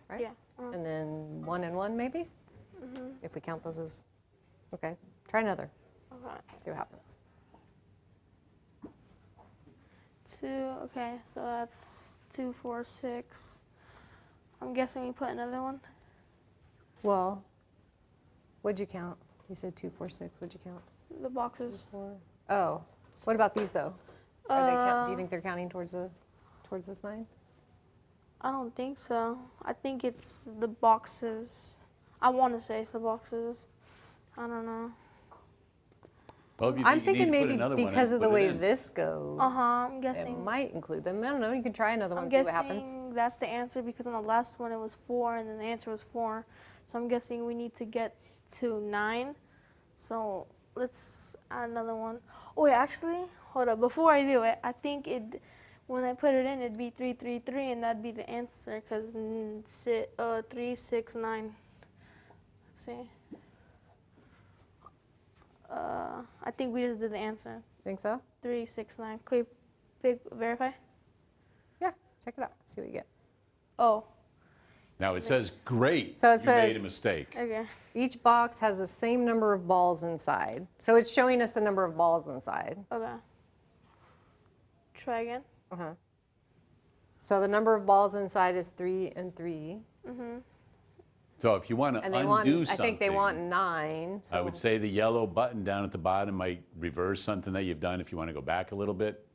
right? Yeah. And then 1 and 1 maybe? If we count those as, okay, try another, Okay. see what happens. 2. Okay, so that's 2, 4, 6. I'm guessing we put another one. Well, what'd you count? You said 2, 4, 6, what'd you count? The boxes. 4. Oh, what about these though? Are they do you think they're counting towards this 9? I don't think so. I think it's the boxes. I want to say it's the boxes. I don't know. Well, if you I'm think you thinking need to put maybe another one in, because of the put it way in. this goes, I'm it guessing. might include them. I don't know, you could try another one, I'm see what happens. guessing that's the answer because on the last one it was 4 and then the answer was 4. So I'm guessing we need to get to 9. So let's add another one. Oh wait, actually, hold up. Before I do it, I think when I put it in, it'd be 3, 3, 3, and that'd be the answer because 3, 6, 9. Let's see. I think we just did the answer. Think so? 3, 6, 9. Can we verify? Yeah, check it out, see what you get. Oh, Now it says great. So it you says- made a mistake. okay. Each box has the same number of balls inside. So it's showing us the number of balls inside. Okay. Try again. So the number of balls inside is 3 and 3. So if you want to And they undo want, something, I think they want 9. So I would say the yellow button down at the bottom might reverse something that you've done if you want to go back a little bit.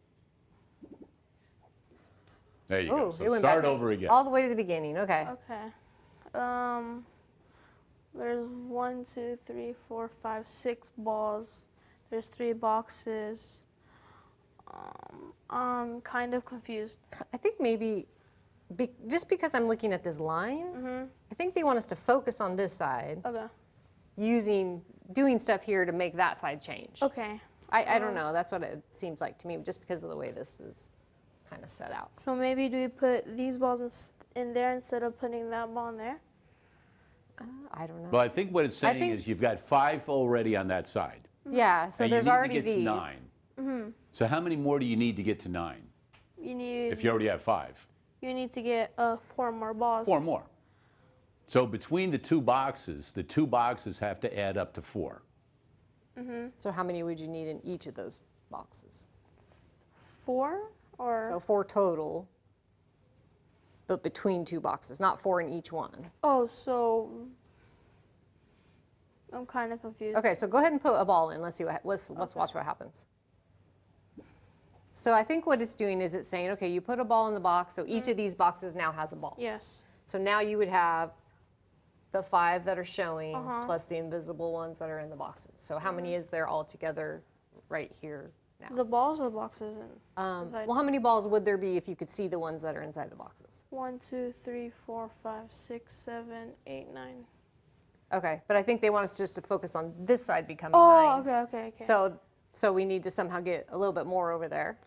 There you go. Ooh, So it went start back over again. all the way to the beginning. Okay. Okay. There's 1, 2, 3, 4, 5, 6 balls. There's 3 boxes. I'm kind of confused. I think maybe just because I'm looking at this line, I think they want us to focus on this side, Okay. doing stuff here to make that side change. Okay. I don't know. That's what it seems like to me, just because of the way this is kind of set out. So maybe do we put these balls in there instead of putting that ball in there? I don't know. Well, I think what it's saying think- is you've got 5 already on that side. Yeah, so and there's you need already to get these. to 9. So how many more do you need to get to 9 You need if you already have 5? you need to get 4 more balls. 4 more. So between the 2 boxes have to add up to 4. So how many would you need in each of those boxes? 4 or So 4 total, but between 2 boxes, not 4 in each one. oh, so I'm kind of confused. Okay, so go ahead and put a ball in. Let's see let's watch what happens. So I think what it's doing is it's saying, okay, you put a ball in the box, so each of these boxes now has a ball. Yes. So now you would have the 5 that are showing plus the invisible ones that are in the boxes. So how many is there all together right here now? The balls or the boxes Well, how many balls would there be if you could see the ones that are inside the boxes? 1, 2, 3, 4, 5, 6, 7, 8, 9. Okay, but I think they want us just to focus on this side becoming Oh, 9. okay. So we need to somehow get a little bit more over there.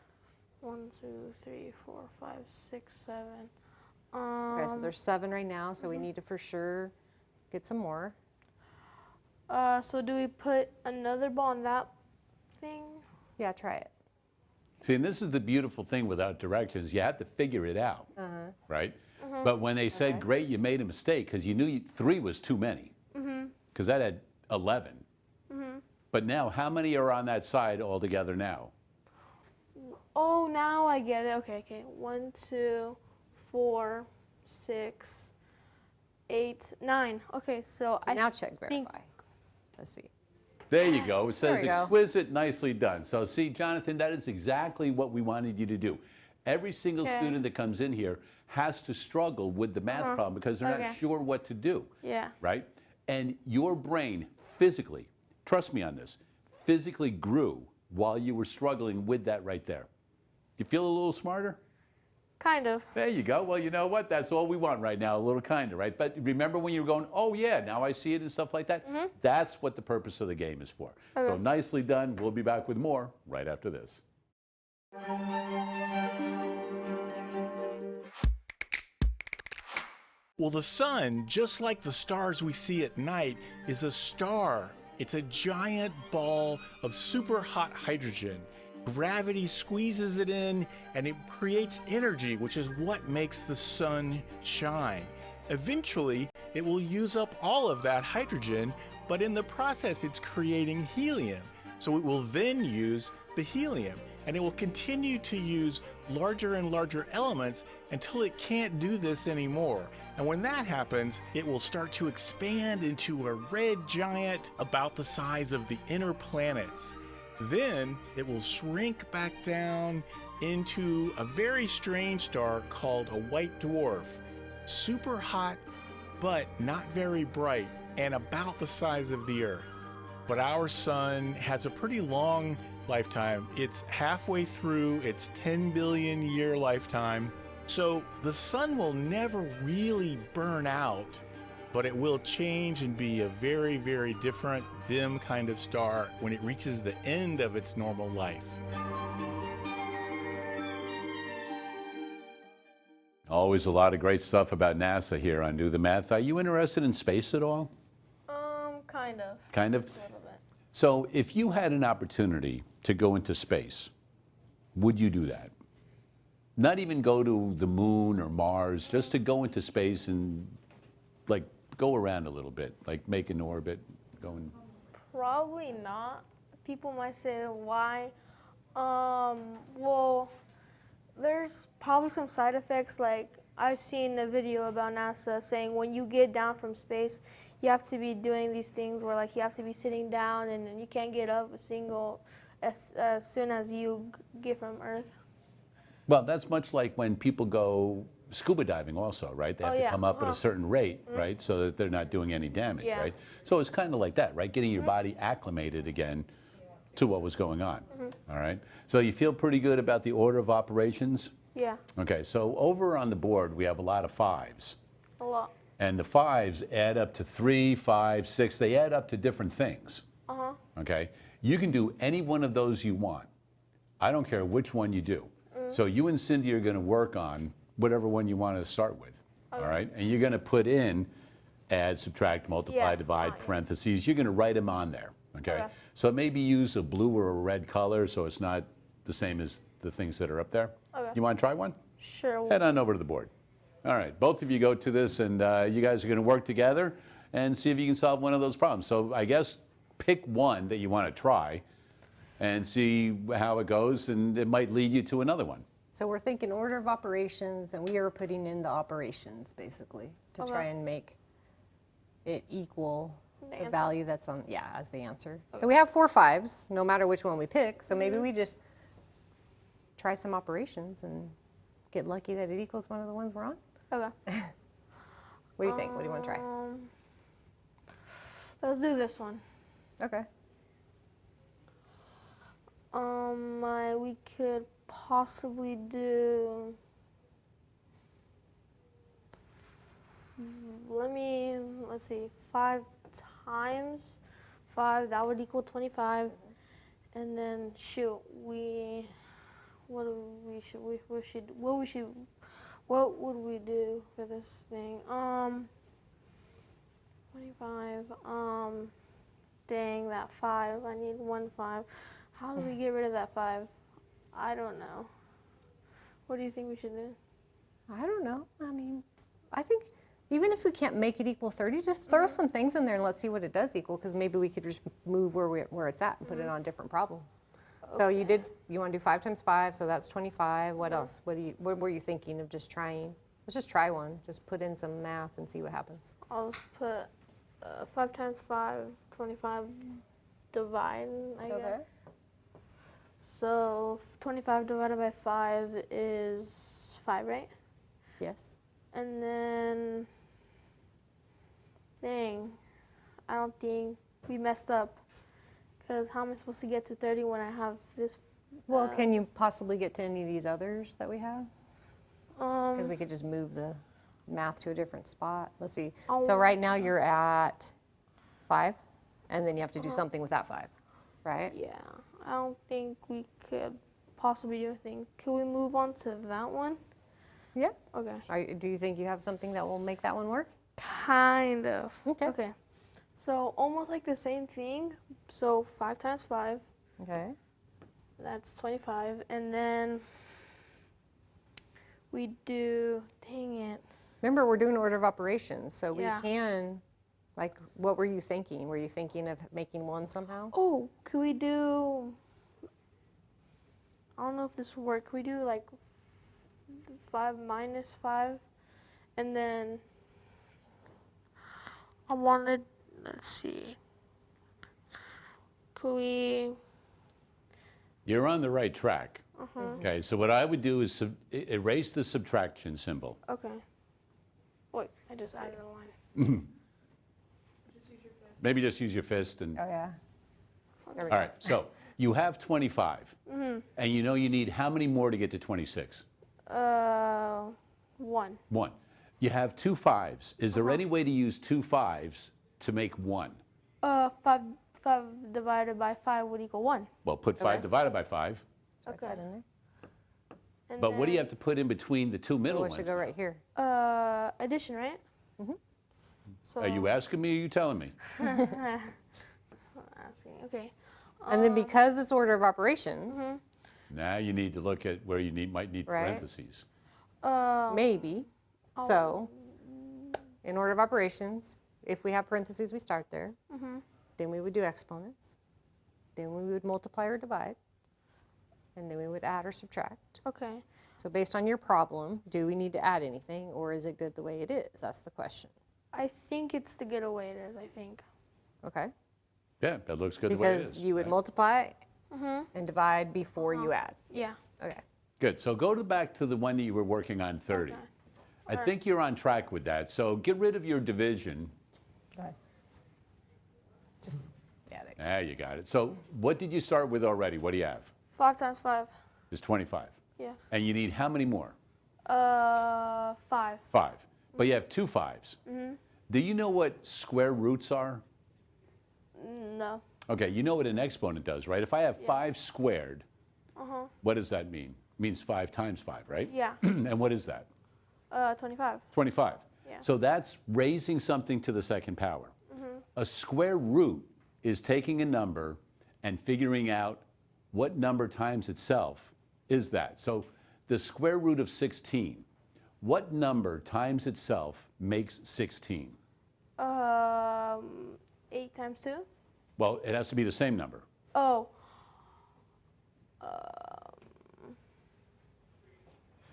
1, 2, 3, 4, 5, 6, 7. Okay, so there's 7 right now, so we need to for sure get some more. So do we put another ball in that thing? Yeah, try it. See, and this is the beautiful thing without directions. You have to figure it out, right? But when they said, great, you made a mistake, because you knew 3 was too many, because that had 11. But now, how many are on that side altogether now? Oh, now I get it. Okay. 1, 2, 4, 6, 8, 9. Okay, so I Now check think verify. Let's see. There you go. It There says we go. exquisite, nicely done. So see, Jonathan, that is exactly what we wanted you to do. Every single Okay. student that comes in here has to struggle with the math problem because they're not Okay. sure what to do, yeah. right? And your brain physically, trust me on this, physically grew while you were struggling with that right there. You feel a little smarter? Kind of. There you go. Well, you know what? That's all we want right now, a little kinder, right? But remember when you were going, oh, yeah, now I see it and stuff like that? That's what the purpose of the game is for. So nicely done. We'll be back with more right after this. Well, the sun, just like the stars we see at night, is a star. It's a giant ball of super hot hydrogen. Gravity squeezes it in and it creates energy, which is what makes the sun shine. Eventually, it will use up all of that hydrogen, but in the process, it's creating helium. So it will then use the helium, and it will continue to use larger and larger elements until it can't do this anymore. And when that happens, it will start to expand into a red giant about the size of the inner planets. Then it will shrink back down into a very strange star called a white dwarf. Super hot, but not very bright, and about the size of the Earth. But our sun has a pretty long lifetime. It's halfway through its 10 billion year lifetime. So the sun will never really burn out, but it will change and be a very, very different, dim kind of star when it reaches the end of its normal life. Always a lot of great stuff about NASA here on Do the Math. Are you interested in space at all? Kind of. Kind of? Just a little bit. So if you had an opportunity to go into space, would you do that? Not even go to the moon or Mars, just to go into space and like go around a little bit, like make an orbit, going. Probably not. People might say why. Well, there's probably some side effects. Like I've seen a video about NASA saying when you get down from space, you have to be doing these things where like you have to be sitting down and you can't get up as soon as you get from Earth. Well, that's much like when people go scuba diving also, right? They have to come up at a certain rate, right? So that they're not doing any damage, right? So it's kind of like that, right? Getting your body acclimated again to what was going on, all right? So you feel pretty good about the order of operations? Yeah, Okay, so over on the board, we have a lot of 5s. a lot. And the 5s add up to 3, 5, 6. They add up to different things, okay? You can do any one of those you want. I don't care which one you do. So you and Cindy are going to work on whatever one you want to start with, all right? And you're going to put in add, subtract, multiply, divide, parentheses. You're going to write them on there, okay? So maybe use a blue or a red color so it's not the same as the things that are up there. You want to try one? Sure. Head on over to the board. All right, both of you go to this, and you guys are going to work together and see if you can solve one of those problems. So I guess pick one that you want to try and see how it goes, and it might lead you to another one. So we're thinking order of operations, and we are putting in the operations, basically, to try and make it equal the value that's on, as the answer. So we have 4 5s, no matter which one we pick, so maybe we just try some operations and get lucky that it equals one of the ones we're on. Okay. What do you think? What do you want to try? Let's do this one. Okay. We could possibly do. Let's see, 5 times 5. That would equal 25. And then what would we do for this thing? 25. Dang, that 5. I need 1 5. How do we get rid of that 5? I don't know. What do you think we should do? I don't know. I mean, I think even if we can't make it equal 30, just throw some things in there and let's see what it does equal, because maybe we could just move where it's at and put it on a different problem. So you want to do 5 times 5, so that's 25. What else? What were you thinking of just trying? Let's just try one. Just put in some math and see what happens. I'll just put 5 times 5, 25, divide, I guess. So 25 divided by 5 is 5, right? Yes. And then, dang, I don't think we messed up. Because how am I supposed to get to 30 when I have this? Well, can you possibly get to any of these others that we have? Because we could just move the math to a different spot. Let's see. So right now you're at 5, and then you have to do something with that 5, right? Yeah, I don't think we could possibly do anything. Can we move on to that one? Yeah. Okay. Do you think you have something that will make that one work? Kind of. Okay. So almost like the same thing. So 5 times 5. Okay. That's 25. And then we do, dang it. Remember, we're doing order of operations, so we Yeah. can, like, what were you thinking? Were you thinking of making 1 somehow? Oh, could we do, I don't know if this will work. Could we do like 5 minus 5? And then I wanted, let's see. Could we? You're on the right track. Okay, so what I would do is erase the subtraction symbol. Okay. Wait, I just added a line. Maybe just use your fist and. Oh, yeah. There we All go. right, so you have 25, and you know you need how many more to get to 26? 1. 1. You have 2 5s. Is there any way to use 2 5s to make 1? 5 divided by 5 would equal 1. Well, put 5 divided by 5. Write that in there. And But what do you have to put in between the 2 middle What ones? should go right here? Addition, right? So Are you asking me or are you telling me? asking? Okay. And then because it's order of operations, Now you need to look at where you might need Right. parentheses. Maybe. So, in order of operations, if we have parentheses, we start there. Then we would do exponents. Then we would multiply or divide. And then we would add or subtract. Okay. So based on your problem, do we need to add anything, or is it good the way it is? That's the question. I think it's the good way it is, I think. Okay? Yeah, that looks good the way it is. Because you would right? multiply and divide before you add. Yeah. Okay. Good. So go back to the one that you were working on 30. I think you're on track with that. So get rid of your division. Go ahead. Just, yeah, there you go. There you got it. So what did you start with already? What do you have? 5 times 5. It's 25. Yes. And you need how many more? 5. 5. But you have 2 5s. Do you know what square roots are? No. Okay, you know what an exponent does, right? If I have 5 squared, what does that mean? It means 5 times 5, right? Yeah. And what is that? 25. 25. Yeah. So that's raising something to the second power. A square root is taking a number and figuring out what number times itself is that. So the square root of 16, what number times itself makes 16? 8 times 2. Well, it has to be the same number. Oh.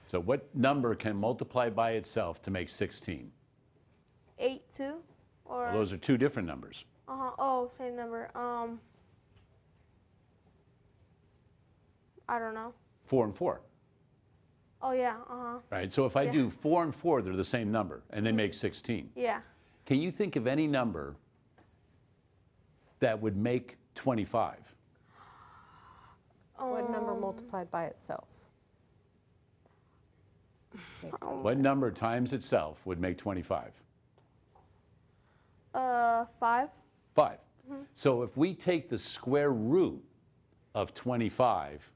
So what number can multiply by itself to make 16? 8, 2. Or. Well, those are 2 different numbers. Oh, same number. I don't know. 4 and 4. Oh yeah. Right? So if I do 4 and 4, they're the same number, and they make 16. Yeah. Can you think of any number that would make 25? What number multiplied by itself? What number times itself would make 25? 5. 5. So if we take the square root of 25,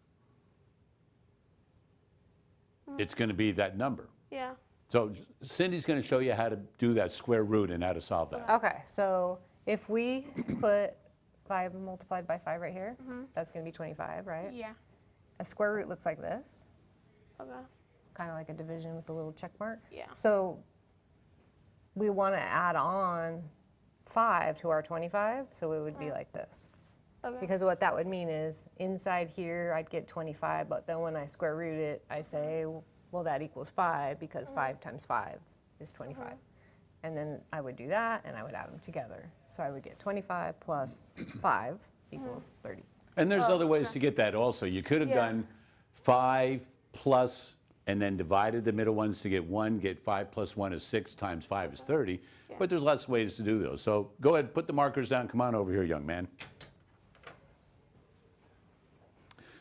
it's going to be that number. Yeah. So Cindy's going to show you how to do that square root and how to solve that. Okay, so if we put 5 multiplied by 5 right here, that's going to be 25, right? Yeah. A square root looks like this, Okay. kind of like a division with a little check mark. Yeah. So we want to add on 5 to our 25, so it would be like this. Okay. Because what that would mean is inside here I'd get 25, but then when I square root it, I say, well, that equals 5 because 5 times 5 is 25. And then I would do that and I would add them together. So I would get 25 plus 5 equals 30. And there's other ways to get that also. You could have done 5 plus and then divided the middle ones to get 1, get 5 plus 1 is 6 times 5 is 30. But there's lots of ways to do those. So go ahead, put the markers down. Come on over here, young man.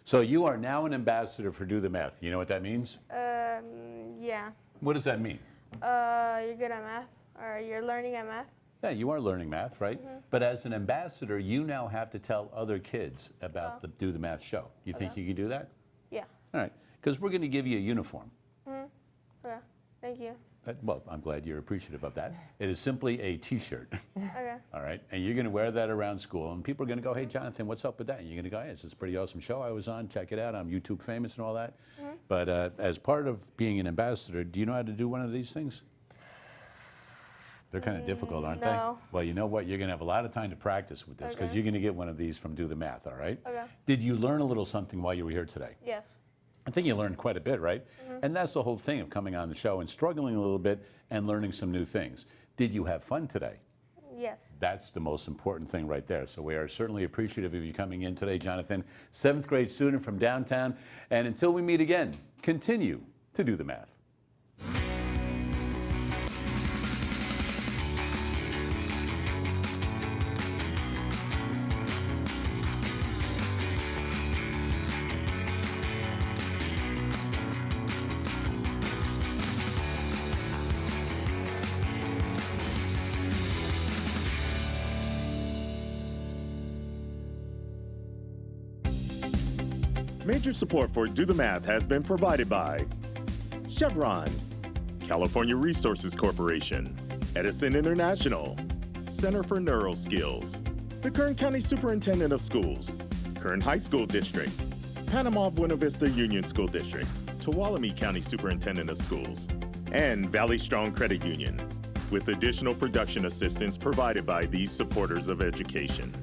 So you are now an ambassador for Do the Math. You know what that means? Yeah. What does that mean? You're good at math, or you're learning at math. Yeah, you are learning math, right? But as an ambassador, you now have to tell other kids about the Do the Math show. You think you can do that? Yeah. All right, because we're going to give you a uniform. Okay. Thank you. Well, I'm glad you're appreciative of that. It is simply a T-shirt. Okay. All right, and you're going to wear that around school, and people are going to go, "Hey, Jonathan, what's up with that?" And you're going to go, "Hey, it's this pretty awesome show I was on. Check it out. I'm YouTube famous and all that." But as part of being an ambassador, do you know how to do one of these things? They're kind of difficult, aren't no. they? Well, you know what? You're going to have a lot of time to practice with this because you're going to get one of these from Do the Math. All right. Okay. Did you learn a little something while you were here today? Yes. I think you learned quite a bit, right? And that's the whole thing of coming on the show and struggling a little bit and learning some new things. Did you have fun today? Yes. That's the most important thing right there. So we are certainly appreciative of you coming in today, Jonathan, 7th grade student from downtown. And until we meet again, continue to do the math. Major support for Do the Math has been provided by Chevron, California Resources Corporation, Edison International, Center for Neural Skills, the Kern County Superintendent of Schools, Kern High School District, Panama Buena Vista Union School District, Tuolumne County Superintendent of Schools, and Valley Strong Credit Union, with additional production assistance provided by these supporters of education.